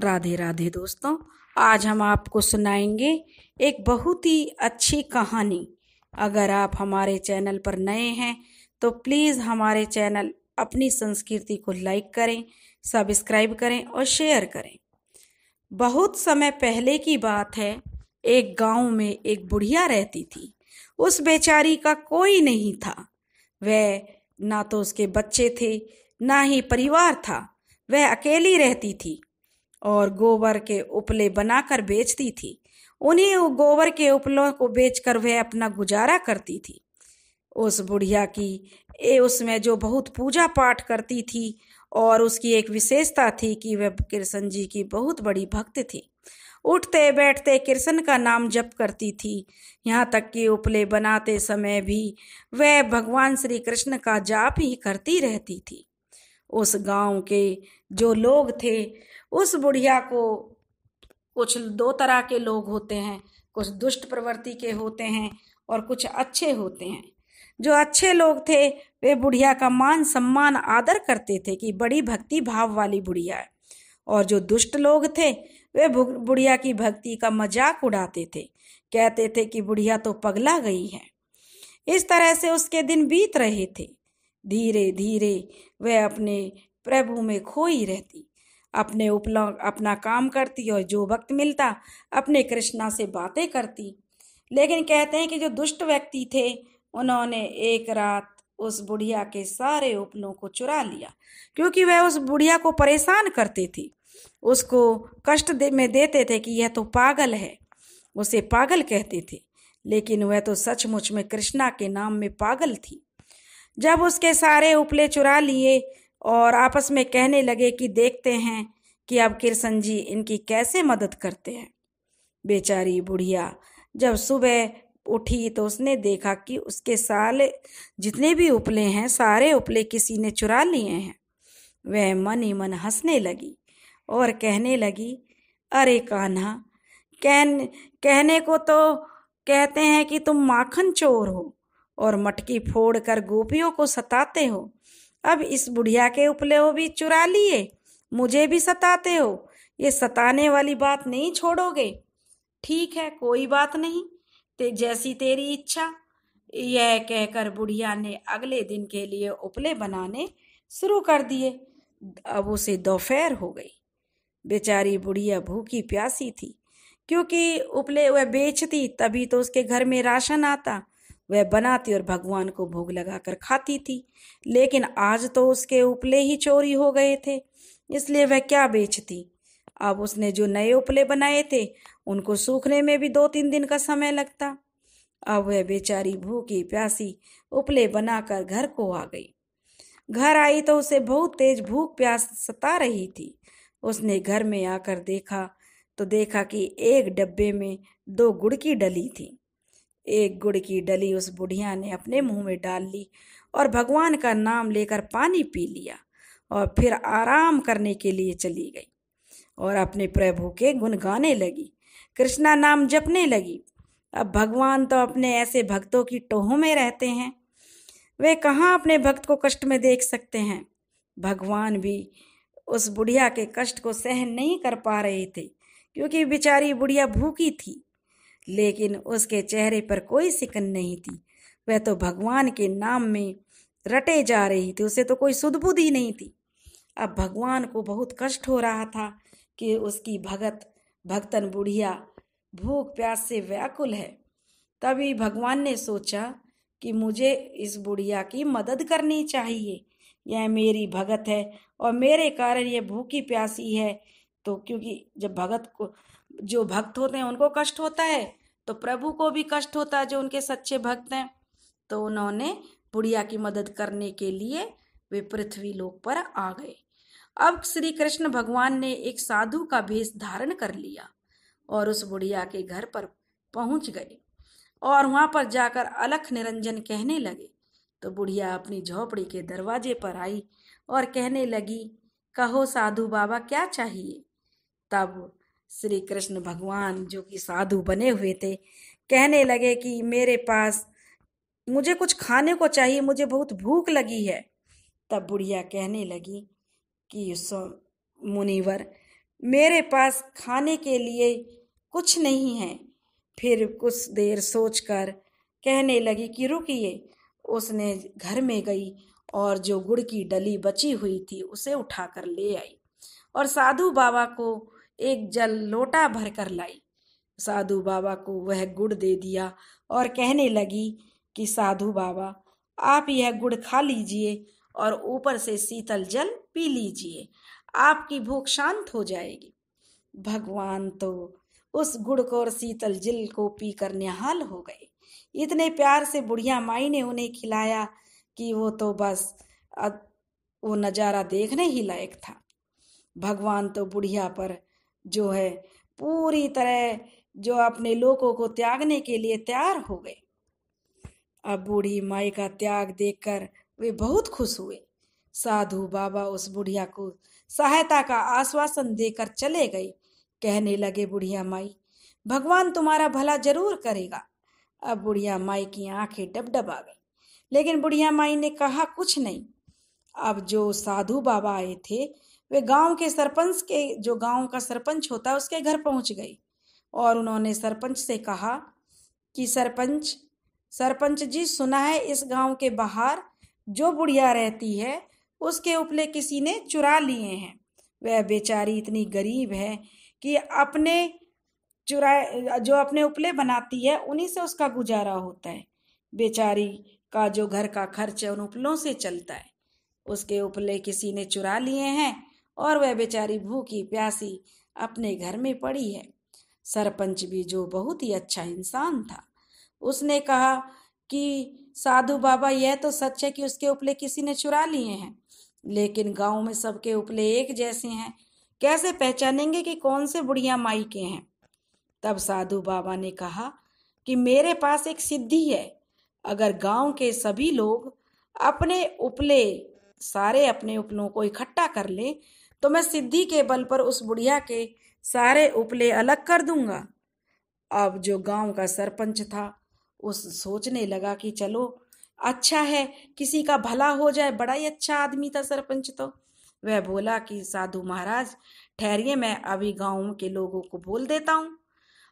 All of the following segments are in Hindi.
राधे राधे दोस्तों। आज हम आपको सुनाएंगे एक बहुत ही अच्छी कहानी। अगर आप हमारे चैनल पर नए हैं तो प्लीज़ हमारे चैनल अपनी संस्कृति को लाइक करें, सब्सक्राइब करें और शेयर करें। बहुत समय पहले की बात है। एक गांव में एक बुढ़िया रहती थी। उस बेचारी का कोई नहीं था। वह ना तो उसके बच्चे थे, ना ही परिवार था। वह अकेली रहती थी और गोबर के उपले बनाकर बेचती थी। उन्हीं गोबर के उपलों को बेचकर वह अपना गुजारा करती थी। उस बुढ़िया की उसमें जो बहुत पूजा पाठ करती थी और उसकी एक विशेषता थी कि वह कृष्ण जी की बहुत बड़ी भक्त थी। उठते बैठते कृष्ण का नाम जप करती थी। यहाँ तक कि उपले बनाते समय भी वह भगवान श्री कृष्ण का जाप ही करती रहती थी। उस गांव के जो लोग थे, उस बुढ़िया को, कुछ दो तरह के लोग होते हैं, कुछ दुष्ट प्रवृत्ति के होते हैं और कुछ अच्छे होते हैं। जो अच्छे लोग थे वे बुढ़िया का मान सम्मान आदर करते थे कि बड़ी भक्ति भाव वाली बुढ़िया है, और जो दुष्ट लोग थे वे बुढ़िया की भक्ति का मजाक उड़ाते थे, कहते थे कि बुढ़िया तो पगला गई है। इस तरह से उसके दिन बीत रहे थे। धीरे धीरे वह अपने प्रभु में खोई रहती, अपने उपला अपना काम करती और जो वक्त मिलता अपने कृष्णा से बातें करती। लेकिन कहते हैं कि जो दुष्ट व्यक्ति थे उन्होंने एक रात उस बुढ़िया के सारे उपलों को चुरा लिया, क्योंकि वह उस बुढ़िया को परेशान करते थे, उसको कष्ट में देते थे कि यह तो पागल है, उसे पागल कहते थे। लेकिन वह तो सचमुच में कृष्णा के नाम में पागल थी। जब उसके सारे उपले चुरा लिए और आपस में कहने लगे कि देखते हैं कि अब कृष्ण जी इनकी कैसे मदद करते हैं। बेचारी बुढ़िया जब सुबह उठी तो उसने देखा कि उसके साले जितने भी उपले हैं सारे उपले किसी ने चुरा लिए हैं। वह मन ही मन हंसने लगी और कहने लगी, अरे कान्हा, कहने को तो कहते हैं कि तुम माखन चोर हो और मटकी फोड़कर गोपियों को सताते हो। अब इस बुढ़िया के उपले वो भी चुरा लिए, मुझे भी सताते हो। ये सताने वाली बात नहीं छोड़ोगे? ठीक है, कोई बात नहीं, जैसी तेरी इच्छा। यह कहकर बुढ़िया ने अगले दिन के लिए उपले बनाने शुरू कर दिए। अब उसे दोपहर हो गई। बेचारी बुढ़िया भूखी प्यासी थी, क्योंकि उपले वह बेचती तभी तो उसके घर में राशन आता। वह बनाती और भगवान को भोग लगाकर खाती थी। लेकिन आज तो उसके उपले ही चोरी हो गए थे, इसलिए वह क्या बेचती। अब उसने जो नए उपले बनाए थे उनको सूखने में भी 2-3 दिन का समय लगता। अब वह बेचारी भूखी प्यासी उपले बनाकर घर को आ गई। घर आई तो उसे बहुत तेज भूख प्यास सता रही थी। उसने घर में आकर देखा कि एक डब्बे में 2 गुड़ की डली थी। एक गुड़ की डली उस बुढ़िया ने अपने मुंह में डाल ली और भगवान का नाम लेकर पानी पी लिया और फिर आराम करने के लिए चली गई और अपने प्रभु के गुण गाने लगी, कृष्णा नाम जपने लगी। अब भगवान तो अपने ऐसे भक्तों की टोह में रहते हैं, वे कहाँ अपने भक्त को कष्ट में देख सकते हैं। भगवान भी उस बुढ़िया के कष्ट को सहन नहीं कर पा रहे थे, क्योंकि बेचारी बुढ़िया भूखी थी। लेकिन उसके चेहरे पर कोई सिकन नहीं थी। वह तो भगवान के नाम में रटे जा रही थी, उसे तो कोई सुध बुध ही नहीं थी। अब भगवान को बहुत कष्ट हो रहा था कि उसकी भक्तन बुढ़िया भूख प्यास से व्याकुल है। तभी भगवान ने सोचा कि मुझे इस बुढ़िया की मदद करनी चाहिए। यह मेरी भगत है और मेरे कारण ये भूखी प्यासी है। तो क्योंकि जब जो भक्त होते हैं उनको कष्ट होता है तो प्रभु को भी कष्ट होता है, जो उनके सच्चे भक्त हैं। तो उन्होंने बुढ़िया की मदद करने के लिए वे पृथ्वी लोक पर आ गए। अब श्री कृष्ण भगवान ने एक साधु का भेष धारण कर लिया और उस बुढ़िया के घर पर पहुंच गए और वहां पर जाकर अलख निरंजन कहने लगे। तो बुढ़िया अपनी झोपड़ी के दरवाजे पर आई और कहने लगी, कहो साधु बाबा क्या चाहिए। तब श्री कृष्ण भगवान जो कि साधु बने हुए थे कहने लगे कि मुझे कुछ खाने को चाहिए, मुझे बहुत भूख लगी है। तब बुढ़िया कहने लगी कि मुनिवर, मेरे पास खाने के लिए कुछ नहीं है। फिर कुछ देर सोचकर कहने लगी कि रुकिए। उसने घर में गई और जो गुड़ की डली बची हुई थी उसे उठाकर ले आई और साधु बाबा को एक जल लोटा भर कर लाई। साधु बाबा को वह गुड़ दे दिया और कहने लगी कि साधु बाबा, आप यह गुड़ खा लीजिए और ऊपर से शीतल जल पी लीजिए, आपकी भूख शांत हो जाएगी। भगवान तो उस गुड़ को और शीतल जल को पीकर निहाल हो गए। इतने प्यार से बुढ़िया माई ने उन्हें खिलाया कि वो तो बस वो नज़ारा देखने ही लायक था। भगवान तो बुढ़िया पर जो है पूरी तरह जो अपने लोगों को त्यागने के लिए तैयार हो गए। अब बूढ़ी माई का त्याग देखकर वे बहुत खुश हुए। साधु बाबा उस बुढ़िया को सहायता का आश्वासन देकर चले गए। कहने लगे, बुढ़िया माई, भगवान तुम्हारा भला जरूर करेगा। अब बुढ़िया माई की आंखें डबडब आ गई, लेकिन बुढ़िया माई ने कहा कुछ नहीं। अब जो साधु बाबा आए थे वे गांव के सरपंच के जो गांव का सरपंच होता है उसके घर पहुंच गई और उन्होंने सरपंच से कहा कि सरपंच जी, सुना है इस गांव के बाहर जो बुढ़िया रहती है उसके उपले किसी ने चुरा लिए हैं। वह बेचारी इतनी गरीब है कि जो अपने उपले बनाती है उन्हीं से उसका गुजारा होता है। बेचारी का जो घर का खर्च है उन उपलों से चलता है। उसके उपले किसी ने चुरा लिए हैं और वह बेचारी भूखी प्यासी अपने घर में पड़ी है। सरपंच भी जो बहुत ही अच्छा इंसान था, उसने कहा कि साधु बाबा, यह तो सच है कि उसके उपले किसी ने चुरा लिए हैं, लेकिन गांव में सबके उपले एक जैसे हैं, कैसे पहचानेंगे कि कौन से बुढ़िया माई के हैं। तब साधु बाबा ने कहा कि मेरे पास एक सिद्धि है। अगर गांव के सभी लोग सारे अपने उपलों को इकट्ठा कर ले तो मैं सिद्धि के बल पर उस बुढ़िया के सारे उपले अलग कर दूंगा। अब जो गांव का सरपंच था उस सोचने लगा कि चलो अच्छा है, किसी का भला हो जाए। बड़ा ही अच्छा आदमी था सरपंच तो। वह बोला कि साधु महाराज ठहरिए, मैं अभी गांव के लोगों को बोल देता हूँ।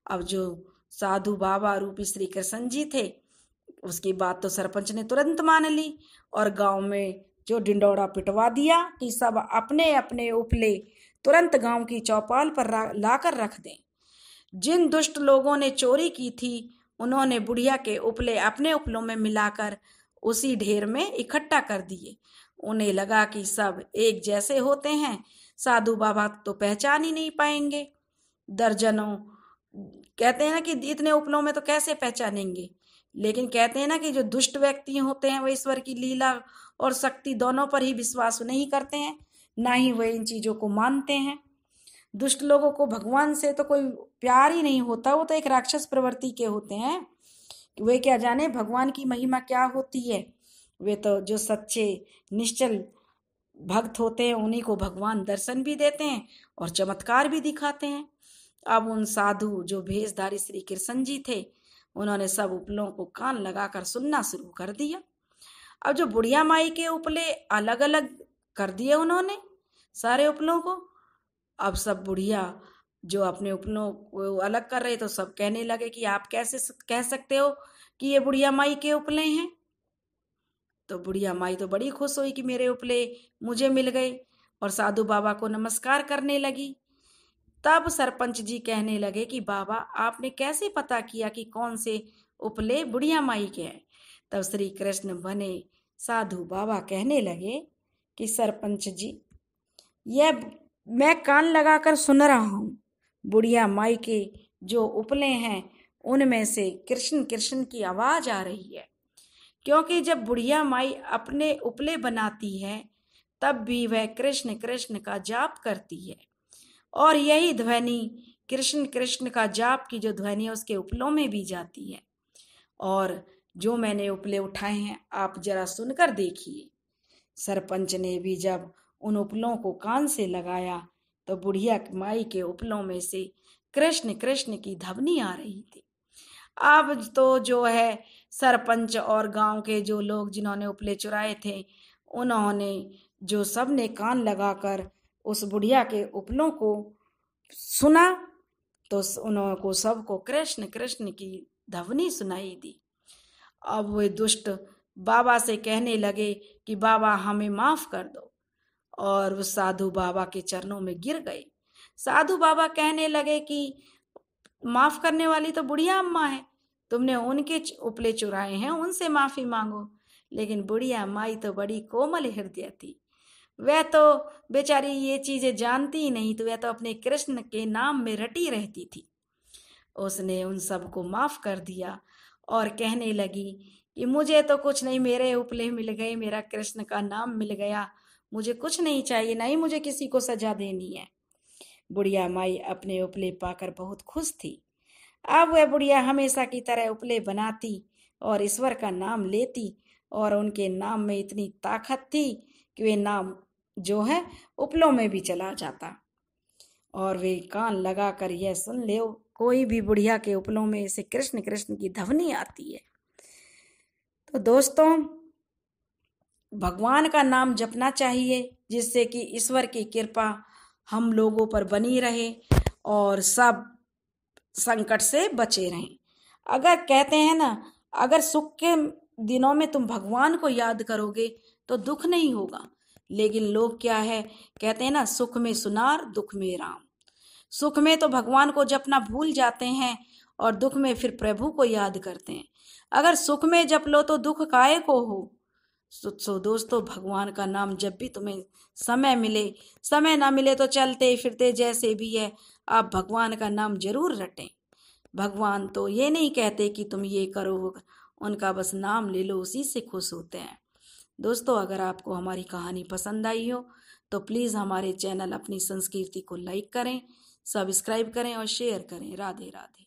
अब जो साधु बाबा रूपी श्री कृष्ण जी थे उसकी बात तो सरपंच ने तुरंत मान ली और गांव में जो डिंडोरा पिटवा दिया कि सब अपने अपने उपले तुरंत गांव की चौपाल पर लाकर रख दें। जिन दुष्ट लोगों ने चोरी की थी उन्होंने बुढ़िया के उपले अपने उपलों में मिलाकर उसी ढेर में इकट्ठा कर दिए। उन्हें लगा कि सब एक जैसे होते हैं, साधु बाबा तो पहचान ही नहीं पाएंगे। दर्जनों कहते हैं ना कि इतने उपलों में तो कैसे पहचानेंगे, लेकिन कहते हैं ना कि जो दुष्ट व्यक्ति होते हैं वे ईश्वर की लीला और शक्ति दोनों पर ही विश्वास नहीं करते हैं, ना ही वे इन चीजों को मानते हैं। दुष्ट लोगों को भगवान से तो कोई प्यार ही नहीं होता, वो तो एक राक्षस प्रवृत्ति के होते हैं। वे क्या जाने भगवान की महिमा क्या होती है। वे तो जो सच्चे निश्चल भक्त होते हैं उन्हीं को भगवान दर्शन भी देते हैं और चमत्कार भी दिखाते हैं। अब उन साधु जो भेषधारी श्री कृष्ण जी थे उन्होंने सब उपलों को कान लगाकर सुनना शुरू कर दिया। अब जो बुढ़िया माई के उपले अलग अलग कर दिए उन्होंने सारे उपलों को। अब सब बुढ़िया जो अपने उपलों को अलग कर रहे तो सब कहने लगे कि आप कैसे कह सकते हो कि ये बुढ़िया माई के उपले हैं। तो बुढ़िया माई तो बड़ी खुश हुई कि मेरे उपले मुझे मिल गए और साधु बाबा को नमस्कार करने लगी। तब सरपंच जी कहने लगे कि बाबा, आपने कैसे पता किया कि कौन से उपले बुढ़िया माई के हैं। तब श्री कृष्ण बने साधु बाबा कहने लगे कि सरपंच जी, यह मैं कान लगाकर सुन रहा हूँ। बुढ़िया माई के जो उपले हैं उनमें से कृष्ण कृष्ण की आवाज आ रही है, क्योंकि जब बुढ़िया माई अपने उपले बनाती है तब भी वह कृष्ण कृष्ण का जाप करती है और यही ध्वनि कृष्ण कृष्ण का जाप की जो ध्वनि है उसके उपलों में भी जाती है। और जो मैंने उपले उठाए हैं आप जरा सुनकर देखिए। सरपंच ने भी जब उन उपलों को कान से लगाया तो बुढ़िया माई के उपलों में से कृष्ण कृष्ण की ध्वनि आ रही थी। अब तो जो है सरपंच और गांव के जो लोग जिन्होंने उपले चुराए थे उन्होंने जो सब ने कान लगाकर उस बुढ़िया के उपलों को सुना तो उनको सबको कृष्ण कृष्ण की ध्वनि सुनाई दी। अब वे दुष्ट बाबा से कहने लगे कि बाबा हमें माफ कर दो, और उस साधु बाबा के चरणों में गिर गए। साधु बाबा कहने लगे कि माफ करने वाली तो बुढ़िया अम्मा है, तुमने उनके उपले चुराए हैं, उनसे माफी मांगो। लेकिन बुढ़िया माई तो बड़ी कोमल हृदय थी, वह तो बेचारी ये चीजें जानती ही नहीं, तो वह तो अपने कृष्ण के नाम में रटी रहती थी। उसने उन सबको माफ कर दिया और कहने लगी कि मुझे तो कुछ नहीं, मेरे उपले मिल गए, मेरा कृष्ण का नाम मिल गया, मुझे कुछ नहीं चाहिए, नहीं मुझे किसी को सजा देनी है। बुढ़िया माई अपने उपले पाकर बहुत खुश थी। अब वह बुढ़िया हमेशा की तरह उपले बनाती और ईश्वर का नाम लेती, और उनके नाम में इतनी ताकत थी कि वे नाम जो है उपलों में भी चला जाता। और वे कान लगा कर यह सुन ले, कोई भी बुढ़िया के उपलों में से कृष्ण कृष्ण की ध्वनि आती है। तो दोस्तों, भगवान का नाम जपना चाहिए, जिससे कि ईश्वर की कृपा हम लोगों पर बनी रहे और सब संकट से बचे रहें। अगर कहते हैं ना, अगर सुख के दिनों में तुम भगवान को याद करोगे तो दुख नहीं होगा। लेकिन लोग क्या है, कहते हैं ना, सुख में सुनार दुख में राम। सुख में तो भगवान को जपना भूल जाते हैं और दुख में फिर प्रभु को याद करते हैं। अगर सुख में जप लो तो दुख काहे को हो। सो दोस्तों, भगवान का नाम जब भी तुम्हें समय मिले, समय ना मिले तो चलते फिरते जैसे भी है, आप भगवान का नाम जरूर रटें। भगवान तो ये नहीं कहते कि तुम ये करो, उनका बस नाम ले लो, उसी से खुश होते हैं। दोस्तों, अगर आपको हमारी कहानी पसंद आई हो तो प्लीज़ हमारे चैनल अपनी संस्कृति को लाइक करें, सब्सक्राइब करें और शेयर करें। राधे राधे।